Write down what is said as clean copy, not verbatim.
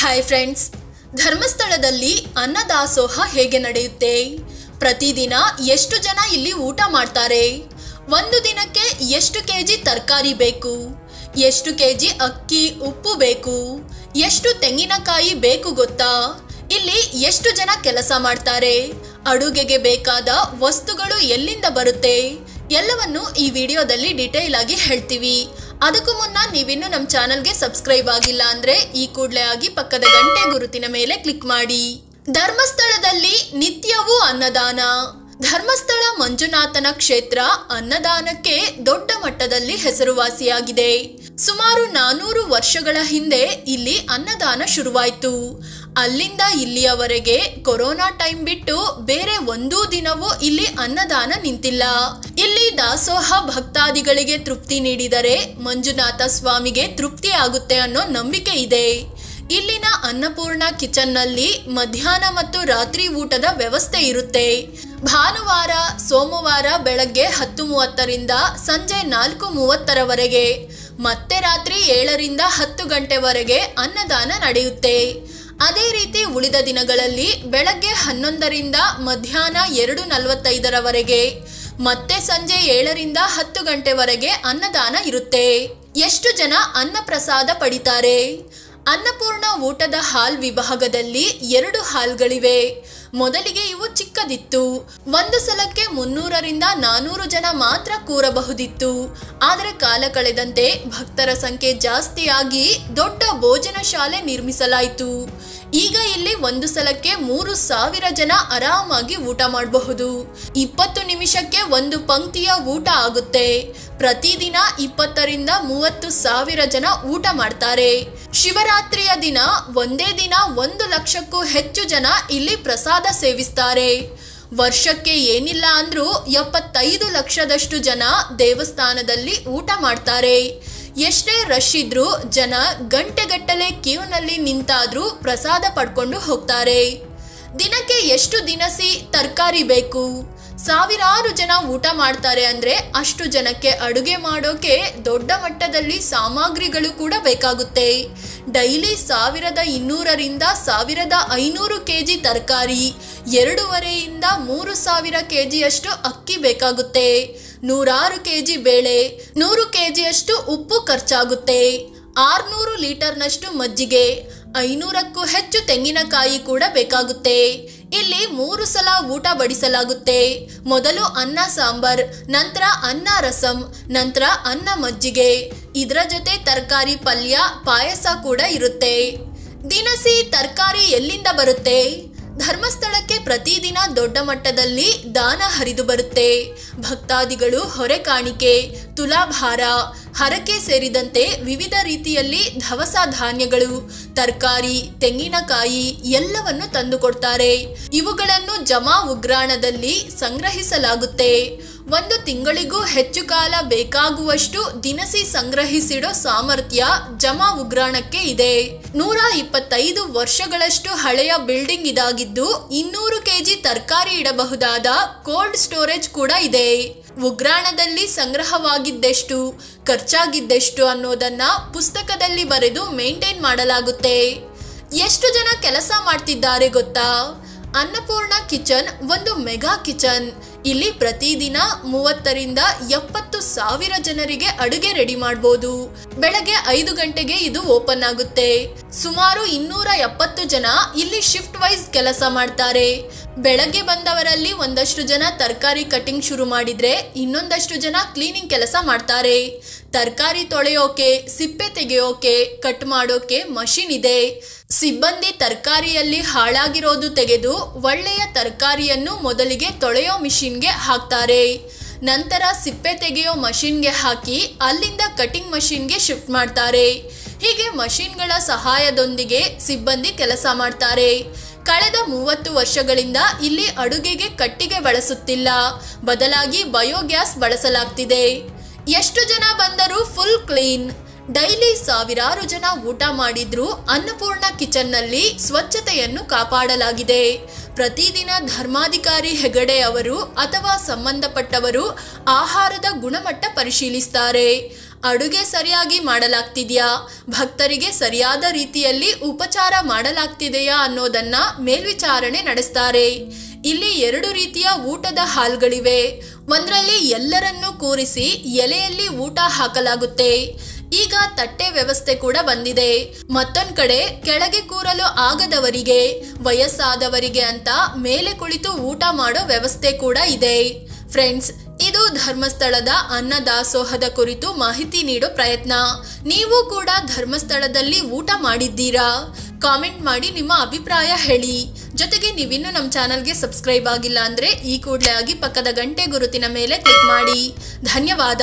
Hi friends, ಧರ್ಮಸ್ಥಳದಲ್ಲಿ ಅನ್ನದಾಸೋಹ ಹೇಗೆ ನಡೆಯುತ್ತೆ? ಪ್ರತಿದಿನ ಎಷ್ಟು ಜನ ಇಲ್ಲಿ ಊಟ ಮಾಡ್ತಾರೆ? ಒಂದು ದಿನಕ್ಕೆ ಎಷ್ಟು ಕೆಜಿ ತರಕಾರಿ ಬೇಕು? ಎಷ್ಟು ಕೆಜಿ ಅಕ್ಕಿ, ಉಪ್ಪು ಬೇಕು? ಎಷ್ಟು ತೆಂಗಿನಕಾಯಿ ಬೇಕು ಗೊತ್ತಾ? ಇಲ್ಲಿ ಎಷ್ಟು ಜನ ಕೆಲಸ ಮಾಡ್ತಾರೆ? ಅಡುಗೆಗೆ ಬೇಕಾದ ವಸ್ತುಗಳು ಎಲ್ಲಿಂದ ಬರುತ್ತೆ? ಎಲ್ಲವನ್ನು ಈ ವಿಡಿಯೋದಲ್ಲಿ ಡೀಟೇಲ್ ಆಗಿ ಹೇಳ್ತೀವಿ. ಅದಕ್ಕೂ ಮುನ್ನ ನೀವಿನ್ನು ನಮ್ಮ ಚಾನಲ್ಗೆ ಸಬ್ಸ್ಕ್ರೈಬ್ ಆಗಿಲ್ಲ ಅಂದ್ರೆ ಈ ಕೂಡಲೇ ಆಗಿ ಪಕ್ಕದ ಗಂಟೆ ಗುರುತಿನ ಮೇಲೆ ಕ್ಲಿಕ್ ಮಾಡಿ. ಧರ್ಮಸ್ಥಳದಲ್ಲಿ ನಿತ್ಯವೂ ಅನ್ನದಾನ. ಧರ್ಮಸ್ಥಳ ಮಂಜುನಾಥನ ಕ್ಷೇತ್ರ ಅನ್ನದಾನಕ್ಕೆ ದೊಡ್ಡ ಮಟ್ಟದಲ್ಲಿ ಹೆಸರುವಾಸಿಯಾಗಿದೆ. ಸುಮಾರು 400 ವರ್ಷಗಳ ಹಿಂದೆ ಇಲ್ಲಿ ಅನ್ನದಾನ ಶುರುವಾಯಿತು. ಅಲ್ಲಿಂದ ಇಲ್ಲಿಯವರೆಗೆ ಕೊರೋನಾ ಟೈಮ್ ಬಿಟ್ಟು ಬೇರೆ ಒಂದೂ ದಿನವೂ ಇಲ್ಲಿ ಅನ್ನದಾನ ನಿಂತಿಲ್ಲ. ಇಲ್ಲಿ ದಾಸೋಹ ಭಕ್ತಾದಿಗಳಿಗೆ ತೃಪ್ತಿ ನೀಡಿದರೆ ಮಂಜುನಾಥ ಸ್ವಾಮಿಗೆ ತೃಪ್ತಿ ಆಗುತ್ತೆ ಅನ್ನೋ ನಂಬಿಕೆ ಇದೆ. ಇಲ್ಲಿನ ಅನ್ನಪೂರ್ಣ ಕಿಚನ್ ನಲ್ಲಿ ಮಧ್ಯಾಹ್ನ ಮತ್ತು ರಾತ್ರಿ ಊಟದ ವ್ಯವಸ್ಥೆ ಇರುತ್ತೆ. ಭಾನುವಾರ, ಸೋಮವಾರ ಬೆಳಗ್ಗೆ 10:30ರಿಂದ ಸಂಜೆ 4:30ರವರೆಗೆ, ಮತ್ತೆ ರಾತ್ರಿ 7ರಿಂದ 10 ಗಂಟೆವರೆಗೆ ಅನ್ನದಾನ ನಡೆಯುತ್ತೆ. ಅದೇ ರೀತಿ ಉಳಿದ ದಿನಗಳಲ್ಲಿ ಬೆಳಗ್ಗೆ 11ರಿಂದ ಮಧ್ಯಾಹ್ನ 2:45ರವರೆಗೆ, ಮತ್ತೆ ಸಂಜೆ 7ರಿಂದ 10 ಗಂಟೆವರೆಗೆ ಅನ್ನದಾನ ಇರುತ್ತೆ. ಎಷ್ಟು ಜನ ಅನ್ನ ಪ್ರಸಾದ ಪಡಿತಾರೆ? ಅನ್ನಪೂರ್ಣ ಊಟದ ಹಾಲ್ ವಿಭಾಗದಲ್ಲಿ 2 ಹಾಲ್ಗಳಿವೆ. ಮೊದಲಿಗೆ ಇವು ಚಿಕ್ಕದಿತ್ತು. ಒಂದು ಸಲಕ್ಕೆ 300ರಿಂದ 400 ಜನ ಮಾತ್ರ ಕೂರಬಹುದಿತ್ತು. ಆದರೆ ಕಾಲ ಕಳೆದಂತೆ ಭಕ್ತರ ಸಂಖ್ಯೆ ಜಾಸ್ತಿಯಾಗಿ ದೊಡ್ಡ ಭೋಜನ ಶಾಲೆ ನಿರ್ಮಿಸಲಾಯಿತು. ಈಗ ಇಲ್ಲಿ ಒಂದು ಸಲಕ್ಕೆ 3000 ಜನ ಆರಾಮಾಗಿ ಊಟ ಮಾಡಬಹುದು. 20 ನಿಮಿಷಕ್ಕೆ ಒಂದು ಪಂಕ್ತಿಯ ಊಟ ಆಗುತ್ತೆ. ಪ್ರತಿದಿನ 20ರಿಂದ 30,000 ಜನ ಊಟ ಮಾಡ್ತಾರೆ. ಶಿವರಾತ್ರಿಯ ದಿನ ಒಂದೇ ದಿನ 1 ಲಕ್ಷಕ್ಕೂ ಹೆಚ್ಚು ಜನ ಇಲ್ಲಿ ಪ್ರಸಾದ ಸೇವಿಸ್ತಾರೆ. ವರ್ಷಕ್ಕೆ ಏನಿಲ್ಲ ಅಂದ್ರೂ 75 ಲಕ್ಷದಷ್ಟು ಜನ ದೇವಸ್ಥಾನದಲ್ಲಿ ಊಟ ಮಾಡ್ತಾರೆ. ಎಷ್ಟೇ ರಶ್ ಇದ್ರೂ ಜನ ಗಂಟೆಗಟ್ಟಲೆ ಕ್ಯೂನಲ್ಲಿ ನಿಂತಾದ್ರೂ ಪ್ರಸಾದ ಪಡ್ಕೊಂಡು ಹೋಗ್ತಾರೆ. ದಿನಕ್ಕೆ ಎಷ್ಟು ದಿನಸಿ ತರಕಾರಿ ಬೇಕು? ಸಾವಿರಾರು ಜನ ಊಟ ಮಾಡ್ತಾರೆ ಅಂದ್ರೆ ಅಷ್ಟು ಜನಕ್ಕೆ ಅಡುಗೆ ಮಾಡೋಕೆ ದೊಡ್ಡ ಮಟ್ಟದಲ್ಲಿ ಸಾಮಗ್ರಿಗಳು ಕೂಡ ಬೇಕಾಗುತ್ತೆ. ಡೈಲಿ 1200ರಿಂದ 1500 ಕೆಜಿ ತರಕಾರಿ, 2.5ರಿಂದ 3000 ಕೆಜಿಯಷ್ಟು ಅಕ್ಕಿ ಬೇಕಾಗುತ್ತೆ. 100 ಕೆಜಿ ಬೇಳೆ, 100 ಕೆಜಿಯಷ್ಟು ಉಪ್ಪು ಖರ್ಚಾಗುತ್ತೆ. 600 ಲೀಟರ್ನಷ್ಟು ಮಜ್ಜಿಗೆ, 500ಕ್ಕೂ ಹೆಚ್ಚು ತೆಂಗಿನಕಾಯಿ ಕೂಡ ಬೇಕಾಗುತ್ತೆ. ಇಲ್ಲಿ 3 ಸಲ ಊಟ ಬಡಿಸಲಾಗುತ್ತೆ. ಮೊದಲು ಅನ್ನ ಸಾಂಬಾರ್, ನಂತರ ಅನ್ನ ರಸಂ, ನಂತರ ಅನ್ನ ಮಜ್ಜಿಗೆ. ಇದರ ಜೊತೆ ತರಕಾರಿ ಪಲ್ಯ, ಪಾಯಸ ಕೂಡ ಇರುತ್ತೆ. ದಿನಸಿ ತರಕಾರಿ ಎಲ್ಲಿಂದ ಬರುತ್ತೆ? ಧರ್ಮಸ್ಥಳಕ್ಕೆ ಪ್ರತಿದಿನ ದೊಡ್ಡ ಮಟ್ಟದಲ್ಲಿ ದಾನ ಹರಿದು ಬರುತ್ತೆ. ಭಕ್ತಾದಿಗಳು ಹೊರೆ ಕಾಣಿಕೆ, ತುಲಾಭಾರ, ಹರಕೆ ಸೇರಿದಂತೆ ವಿವಿಧ ರೀತಿಯಲ್ಲಿ ದವಸ ಧಾನ್ಯಗಳು, ತರಕಾರಿ, ತೆಂಗಿನಕಾಯಿ ಎಲ್ಲವನ್ನು ತಂದುಕೊಡ್ತಾರೆ. ಇವುಗಳನ್ನು ಜಮಾ ಉಗ್ರಾಣದಲ್ಲಿ ಸಂಗ್ರಹಿಸಲಾಗುತ್ತೆ. 1 ತಿಂಗಳಿಗೂ ಹೆಚ್ಚು ಕಾಲ ಬೇಕಾಗುವಷ್ಟು ದಿನಸಿ ಸಂಗ್ರಹಿಸಿಡೋ ಸಾಮರ್ಥ್ಯ ಜಮಾ ಉಗ್ರಾಣಕ್ಕೆ ಇದೆ. 125 ವರ್ಷಗಳಷ್ಟು ಹಳೆಯ ಬಿಲ್ಡಿಂಗ್ ಇದಾಗಿದ್ದು 200 ಕೆಜಿ ತರಕಾರಿ ಇಡಬಹುದಾದ ಕೋಲ್ಡ್ ಸ್ಟೋರೇಜ್ ಕೂಡ ಇದೆ. ಉಗ್ರಾಣದಲ್ಲಿ ಸಂಗ್ರಹವಾಗಿದ್ದೆಷ್ಟು, ಖರ್ಚಾಗಿದ್ದೆಷ್ಟು ಅನ್ನೋದನ್ನ ಪುಸ್ತಕದಲ್ಲಿ ಬರೆದು ಮೇಂಟೈನ್ ಮಾಡಲಾಗುತ್ತೆ. ಎಷ್ಟು ಜನ ಕೆಲಸ ಮಾಡ್ತಿದ್ದಾರೆ ಗೊತ್ತಾ? ಅನ್ನಪೂರ್ಣ ಕಿಚನ್ ಒಂದು ಮೆಗಾ ಕಿಚನ್. ಇಲ್ಲಿ ಪ್ರತಿದಿನ 30ರಿಂದ 70,000 ಜನರಿಗೆ ಅಡುಗೆ ರೆಡಿ ಮಾಡಬಹುದು. ಬೆಳಗ್ಗೆ 5 ಗಂಟೆಗೆ ಇದು ಓಪನ್ ಆಗುತ್ತೆ. ಸುಮಾರು 270 ಜನ ಇಲ್ಲಿ ಶಿಫ್ಟ್ ವೈಸ್ ಕೆಲಸ ಮಾಡ್ತಾರೆ. ಬೆಳಗ್ಗೆ ಬಂದವರಲ್ಲಿ ಒಂದಷ್ಟು ಜನ ತರಕಾರಿ ಕಟಿಂಗ್ ಶುರು ಮಾಡಿದ್ರೆ ಇನ್ನೊಂದಷ್ಟು ಜನ ಕ್ಲೀನಿಂಗ್ ಕೆಲಸ ಮಾಡ್ತಾರೆ. ತರಕಾರಿ ತೊಳೆಯೋಕೆ, ಸಿಪ್ಪೆ ತೆಗೆಯೋಕೆ, ಕಟ್ ಮಾಡೋಕೆ ಮಷಿನ್ ಇದೆ. ಸಿಬ್ಬಂದಿ ತರಕಾರಿಯಲ್ಲಿ ಹಾಳಾಗಿರೋದು ತೆಗೆದು ಒಳ್ಳೆಯ ತರಕಾರಿಯನ್ನು ಮೊದಲಿಗೆ ತೊಳೆಯೋ ಮಿಷಿನ್ಗೆ ಹಾಕ್ತಾರೆ. ನಂತರ ಸಿಪ್ಪೆ ತೆಗೆಯೋ ಮಷಿನ್ಗೆ ಹಾಕಿ ಅಲ್ಲಿಂದ ಕಟಿಂಗ್ ಮಷಿನ್ಗೆ ಶಿಫ್ಟ್ ಮಾಡ್ತಾರೆ. ಹೀಗೆ ಮಷಿನ್ಗಳ ಸಹಾಯದೊಂದಿಗೆ ಸಿಬ್ಬಂದಿ ಕೆಲಸ ಮಾಡ್ತಾರೆ. ಕಳೆದ 30 ವರ್ಷಗಳಿಂದ ಇಲ್ಲಿ ಅಡುಗೆಗೆ ಕಟ್ಟಿಗೆ ಬಳಸುತ್ತಿಲ್ಲ, ಬದಲಾಗಿ ಬಯೋಗ್ಯಾಸ್ ಬಳಸಲಾಗ್ತಿದೆ. ಎಷ್ಟು ಜನ ಬಂದರೂ ಫುಲ್ ಕ್ಲೀನ್. ಡೈಲಿ ಸಾವಿರಾರು ಜನ ಊಟ ಮಾಡಿದ್ರೂ ಅನ್ನಪೂರ್ಣ ಕಿಚನ್ ನಲ್ಲಿ ಸ್ವಚ್ಛತೆಯನ್ನು ಕಾಪಾಡಲಾಗಿದೆ. ಪ್ರತಿದಿನ ಧರ್ಮಾಧಿಕಾರಿ ಹೆಗಡೆ ಅವರು ಅಥವಾ ಸಂಬಂಧಪಟ್ಟವರು ಆಹಾರದ ಗುಣಮಟ್ಟ ಪರಿಶೀಲಿಸುತ್ತಾರೆ. ಅಡುಗೆ ಸರಿಯಾಗಿ ಮಾಡಲಾಗ್ತಿದೆಯಾ, ಭಕ್ತರಿಗೆ ಸರಿಯಾದ ರೀತಿಯಲ್ಲಿ ಉಪಚಾರ ಮಾಡಲಾಗ್ತಿದೆಯಾ ಅನ್ನೋದನ್ನ ಮೇಲ್ವಿಚಾರಣೆ ನಡೆಸ್ತಾರೆ. ಇಲ್ಲಿ 2 ರೀತಿಯ ಊಟದ ಹಾಲ್ಗಳಿವೆ. ಒಂದರಲ್ಲಿ ಎಲ್ಲರನ್ನೂ ಕೂರಿಸಿ ಎಲೆಯಲ್ಲಿ ಊಟ ಹಾಕಲಾಗುತ್ತೆ. ಈಗ ತಟ್ಟೆ ವ್ಯವಸ್ಥೆ ಕೂಡ ಬಂದಿದೆ. ಮತ್ತೊಂದ್ ಕಡೆ ಕೆಳಗೆ ಕೂರಲು ಆಗದವರಿಗೆ, ವಯಸ್ಸಾದವರಿಗೆ ಅಂತ ಮೇಲೆ ಕುಳಿತು ಊಟ ಮಾಡೋ ವ್ಯವಸ್ಥೆ ಕೂಡ ಇದೆ. ಫ್ರೆಂಡ್ಸ್, ಇದು ಧರ್ಮಸ್ಥಳದ ಅನ್ನದಾಸೋಹದ ಕುರಿತು ಮಾಹಿತಿ ನೀಡೋ ಪ್ರಯತ್ನ. ನೀವು ಕೂಡ ಧರ್ಮಸ್ಥಳದಲ್ಲಿ ಊಟ ಮಾಡಿದ್ದೀರಾ? ಕಾಮೆಂಟ್ ಮಾಡಿ ನಿಮ್ಮ ಅಭಿಪ್ರಾಯ ಹೇಳಿ. ಜೊತೆಗೆ ನೀವಿನ್ನೂ ನಮ್ಮ ಚಾನಲ್ಗೆ ಸಬ್ಸ್ಕ್ರೈಬ್ ಆಗಿಲ್ಲ ಅಂದ್ರೆ ಈ ಕೂಡಲೇ ಆಗಿ ಪಕ್ಕದ ಗಂಟೆ ಗುರುತಿನ ಮೇಲೆ ಕ್ಲಿಕ್ ಮಾಡಿ. ಧನ್ಯವಾದ.